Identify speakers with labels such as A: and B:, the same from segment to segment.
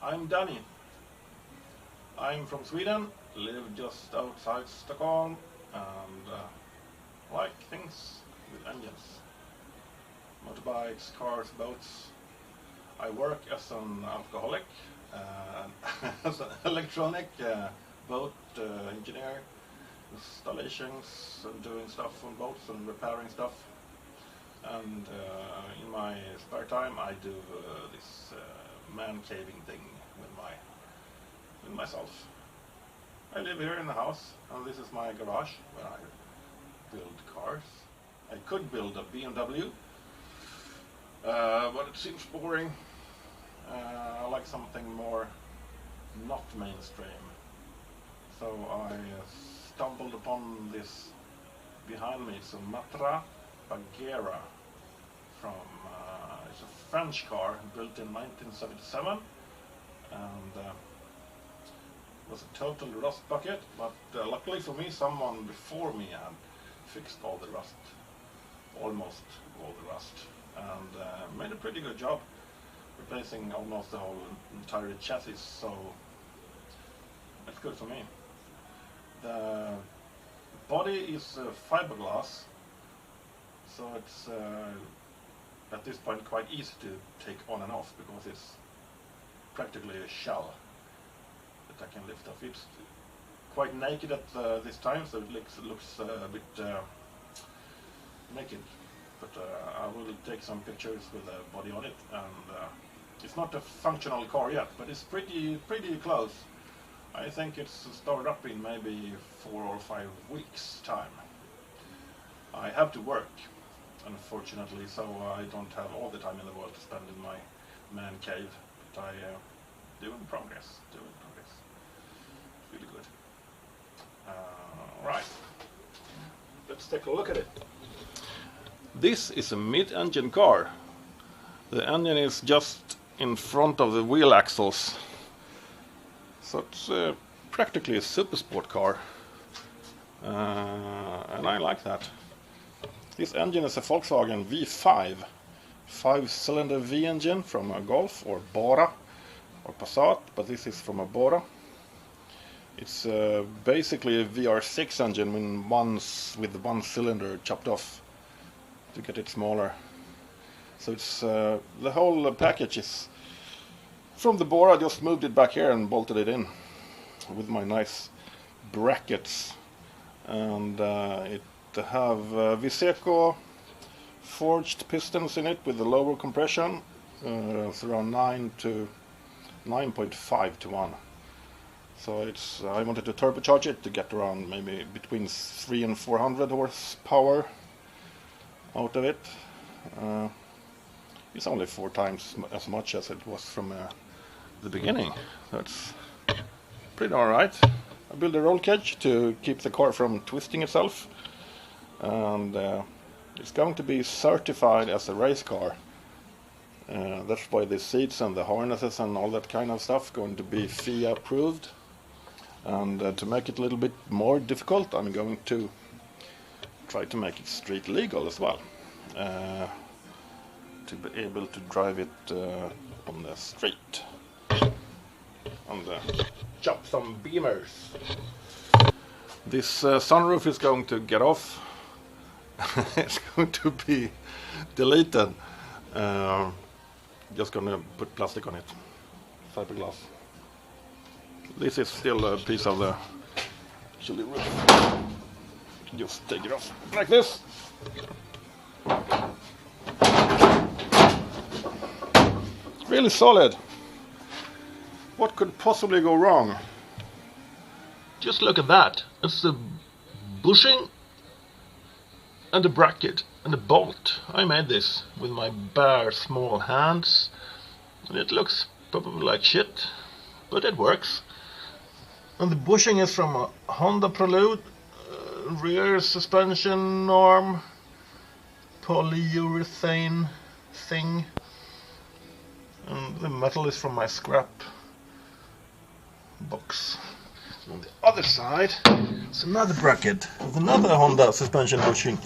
A: I'm Danny. I'm from Sweden, live just outside Stockholm, and like things with engines. Motorbikes, cars, boats. I work as an alcoholic, as an electronic boat engineer, installations, and doing stuff on boats and repairing stuff. And in my spare time I do this man caving thing with myself. I live here in the house, and this is my garage where I build cars. I could build a BMW, but it seems boring. I like something more not mainstream. So I stumbled upon this behind me. It's a Matra Bagheera from it's a French car built in 1977, and was a total rust bucket, but luckily for me someone before me had fixed all the rust, almost all the rust, and made a pretty good job replacing almost the whole entire chassis, so that's good for me. The body is fiberglass, so it's at this point quite easy to take on and off because it's practically a shell that I can lift off. It's quite naked at this time, so it looks a bit naked, but I will take some pictures with the body on it, and it's not a functional car yet, but it's pretty close. I think it's started up in maybe 4 or 5 weeks time. I have to work, unfortunately, so I don't have all the time in the world to spend in my man cave, but I do in progress. It's really good. Right, let's take a look at it. This is a mid-engine car. The engine is just in front of the wheel axles, so it's practically a super sport car, and I like that. This engine is a Volkswagen V5, 5-cylinder V engine from a Golf or Bora or Passat, but this is from a Bora. It's basically a VR6 engine with one cylinder chopped off to get it smaller. So it's the whole package is from the Bora. I just moved it back here and bolted it in with my nice brackets, and it have Viseco forged pistons in it with a lower compression. It's around 9.5 to 1. So it's I wanted to turbocharge it to get around maybe between 300 and 400 horsepower out of it. It's only 4 times as much as it was from the beginning. That's pretty alright. I built a roll cage to keep the car from twisting itself, and it's going to be certified as a race car. That's why the seats and the harnesses and all that kind of stuff going to be FIA approved. And to make it a little bit more difficult, I'm going to try to make it street legal as well, to be able to drive it on the street and chop some beamers. This sunroof is going to get off. It's going to be deleted. Just gonna put plastic on it, fiberglass. This is still a piece of the chili roof. Just take it off like this. Really solid. What could possibly go wrong? Just look at that. It's the bushing and the bracket and the bolt. I made this with my bare small hands, and it looks probably like shit, but it works. And the bushing is from a Honda Prelude rear suspension arm polyurethane thing, and the metal is from my scrap box. On the other side, it's another bracket with another Honda suspension bushing.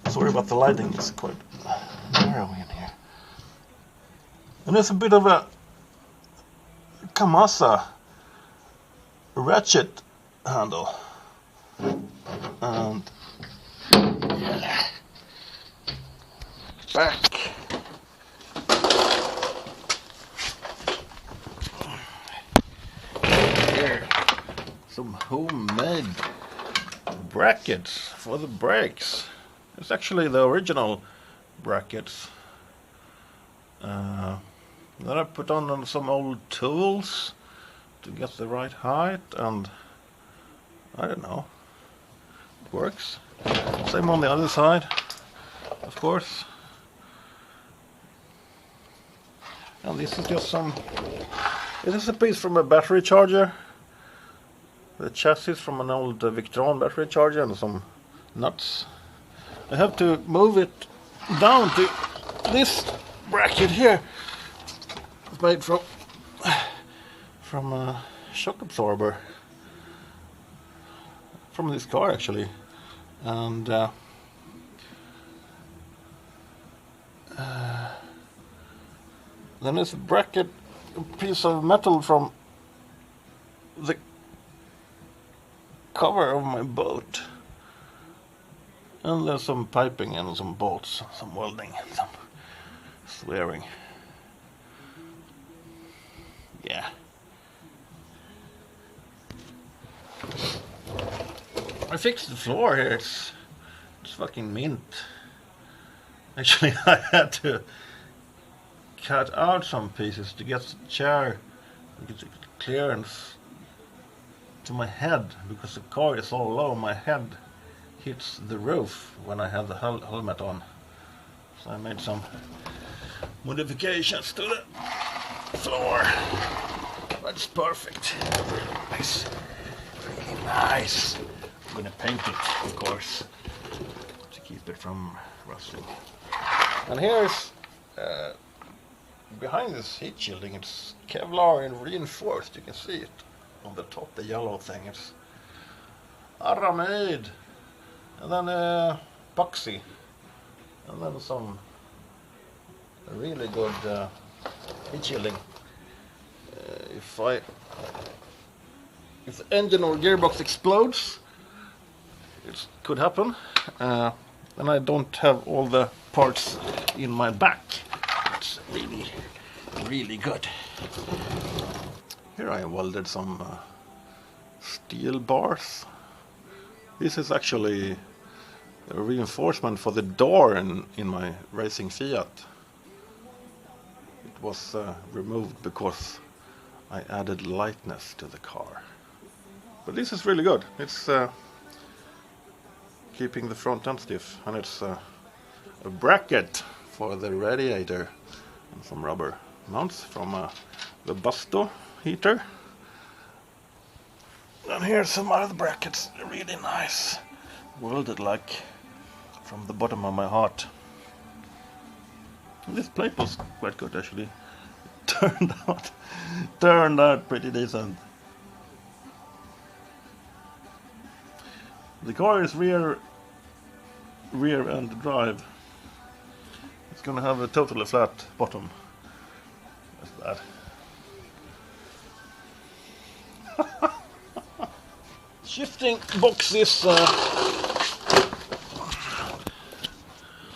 A: Sorry about the lighting, it's quite narrow in here. And there's a bit of a Kamasa ratchet handle, and back. Here, some homemade brackets for the brakes. It's actually the original brackets. Then I put on some old tools to get the right height, and I don't know, it works. Same on the other side, of course. And this is just it is a piece from a battery charger. The chassis from an old Victron battery charger and some nuts. I have to move it down to this bracket here. It's made from a shock absorber from this car actually, and then there's a bracket, a piece of metal from the cover of my boat, and there's some piping and some bolts, some welding and some swearing. Yeah. I fixed the floor here. It's fucking mint. Actually, I had to cut out some pieces to get the chair, to get clearance to my head, because the car is all low. My head hits the roof when I have the helmet on. So I made some modifications to the floor. That's perfect. Nice. Really nice. I'm gonna paint it, of course, to keep it from rusting. And here's behind this heat shielding, it's Kevlar and reinforced. You can see it on the top, the yellow thing. It's Aramid, and then epoxy, and then some really good heat shielding. If the engine or gearbox explodes, it could happen, and I don't have all the parts in my back. It's really, really good. Here I welded some steel bars. This is actually a reinforcement for the door in my racing Fiat. It was removed because I added lightness to the car. But this is really good. It's keeping the front end stiff, and it's a bracket for the radiator and some rubber mounts from the Basto heater. And here's some other brackets, really nice, welded like from the bottom of my heart. And this plate was quite good actually. It turned out pretty decent. The car is rear end drive. It's gonna have a totally flat bottom. That's bad. Shifting boxes.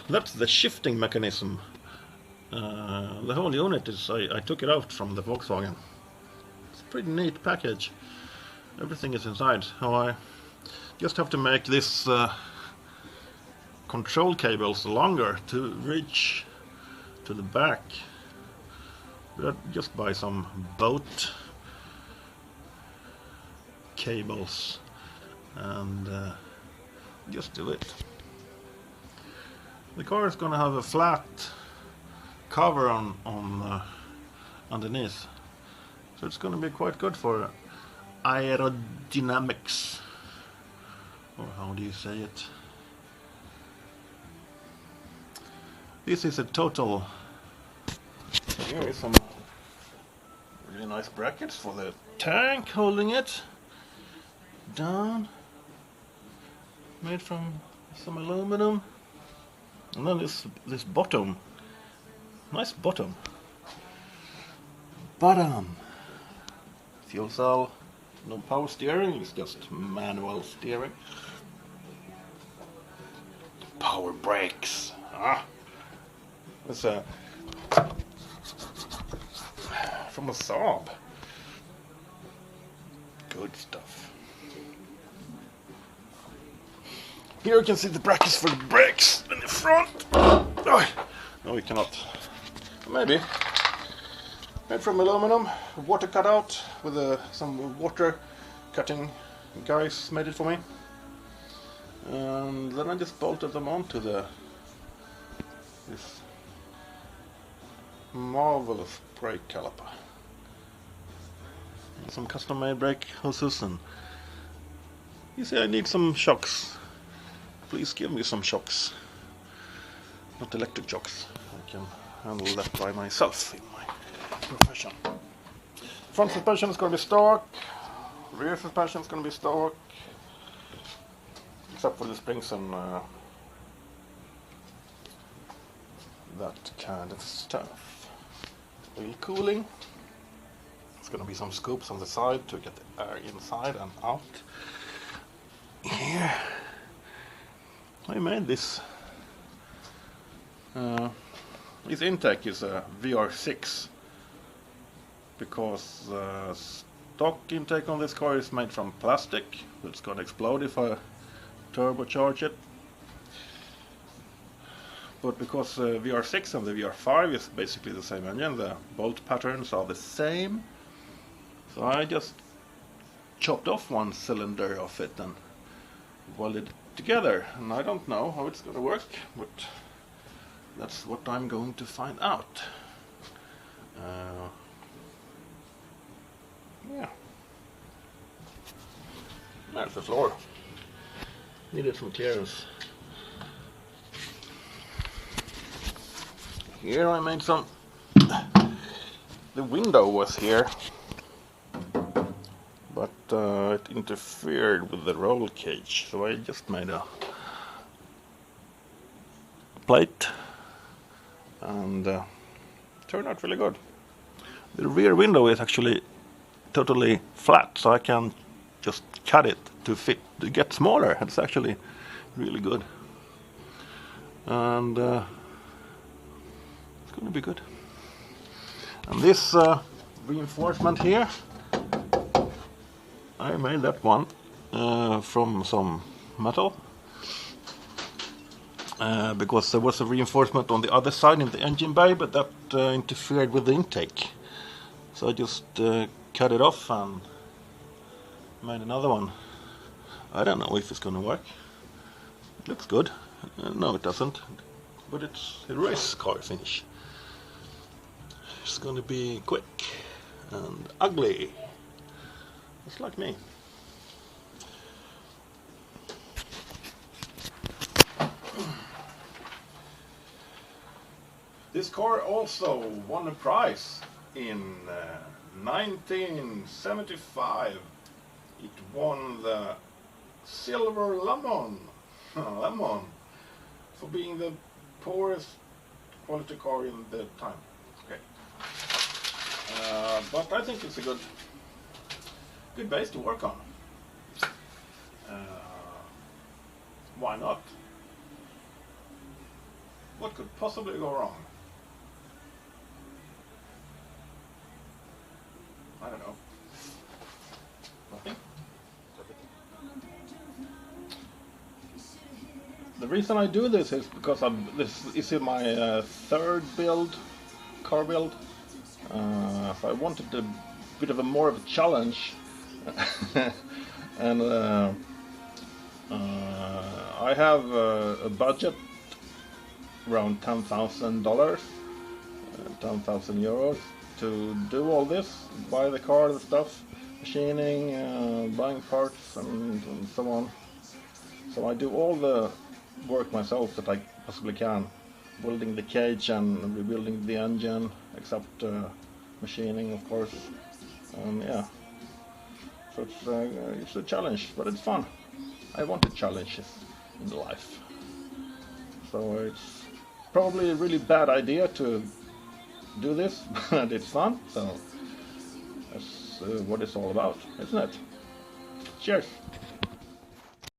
A: That's the shifting mechanism. The whole unit is. I took it out from the Volkswagen. It's a pretty neat package. Everything is inside. How I just have to make this control cables longer to reach to the back, but just by some boat cables, and just do it. The car is gonna have a flat cover on underneath, so it's gonna be quite good for aerodynamics, or how do you say it? This is a total. Here is some really nice brackets for the tank holding it down, made from some aluminum, and then this bottom, nice bottom. fuel cell. No power steering, it's just manual steering. Power brakes. It's a from a Saab. Good stuff. Here you can see the brackets for the brakes in the front. Oh, no, we cannot. Maybe. Made from aluminum, water cutout with some water cutting guys made it for me. And then I just bolted them onto this marvelous brake caliper. And some custom made brake hoses, and you see I need some shocks. Please give me some shocks. Not electric shocks. I can handle that by myself in my profession. Front suspension is going to be stock. Rear suspension is going to be stock. Except for the springs and that kind of stuff. Wheel cooling. There's going to be some scoops on the side to get the air inside and out. Here. I made this. This intake is a VR6 because the stock intake on this car is made from plastic. It's going to explode if I turbocharge it. But because VR6 and the VR5 is basically the same engine, the bolt patterns are the same. So I just chopped off one cylinder of it and welded it together. And I don't know how it's going to work, but that's what I'm going to find out. Yeah. There's the floor. Needed some clearance. Here I made some. The window was here, but it interfered with the roll cage, so I just made a plate, and turned out really good. The rear window is actually totally flat, so I can just cut it to fit, to get smaller. It's actually really good, and it's going to be good. And this reinforcement here, I made that one from some metal, because there was a reinforcement on the other side in the engine bay, but that interfered with the intake. So I just cut it off and made another one. I don't know if it's going to work. It looks good. No, it doesn't. But it's a race car finish. It's going to be quick and ugly. Just like me. This car also won a prize in 1975. It won the Silver Lemon for being the poorest quality car in the time. Okay. But I think it's a good base to work on. Why not? What could possibly go wrong? I don't know. Nothing. The reason I do this is because this is in my third car build. So I wanted a bit of a more of a challenge, and I have a budget around $10,000, 10,000 euros to do all this, buy the car, the stuff, machining, buying parts, and so on. So I do all the work myself that I possibly can, building the cage and rebuilding the engine, except machining, of course. Yeah, so it's a challenge, but it's fun. I wanted challenges in life, so it's probably a really bad idea to do this, but it's fun. So let's what it's all about, isn't it? Cheers!